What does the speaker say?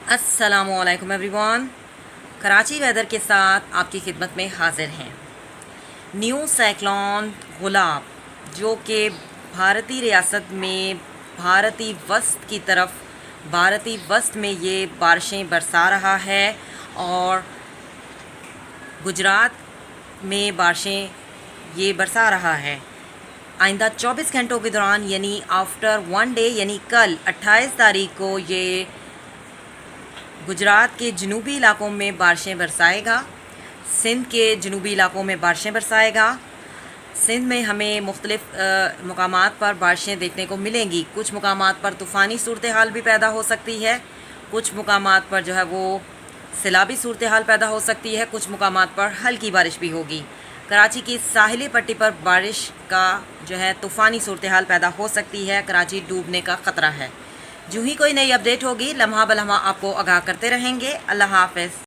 अस्सलामुअलैकुम everyone. Karachi weather के साथ आपकी खिदमत में हाजिर हैं। न्यू साइक्लोन गुलाब जो कि भारतीय रियासत में भारतीय वस्त में ये बारिशें बरसा रहा है और गुजरात में बारिशें ये बरसा रहा है। आइंदा 24 घंटों के दौरान यानी आफ्टर वन डे यानी कल 28 तारीख को ये गुजरात के जनूबी इलाकों में बारिशें बरसाएगा, सिंध के जनूबी इलाकों में बारिशें बरसाएगा। सिंध में हमें मुख्तलिफ मकामात पर बारिशें देखने को मिलेंगी। कुछ मकामात पर तूफ़ानी सूरत हाल भी पैदा हो सकती है, कुछ मकामात पर जो है वो सैलाबी सूरत हाल पैदा हो सकती है, कुछ मकामात पर हल्की बारिश भी होगी। कराची की साहिली पट्टी पर बारिश का जो है तूफ़ानी सूरत हाल पैदा हो सकती है। कराची डूबने का ख़तरा है। जो ही कोई नई अपडेट होगी लम्हा बलम्हा आपको आगाह करते रहेंगे। अल्लाह हाफ़िज़।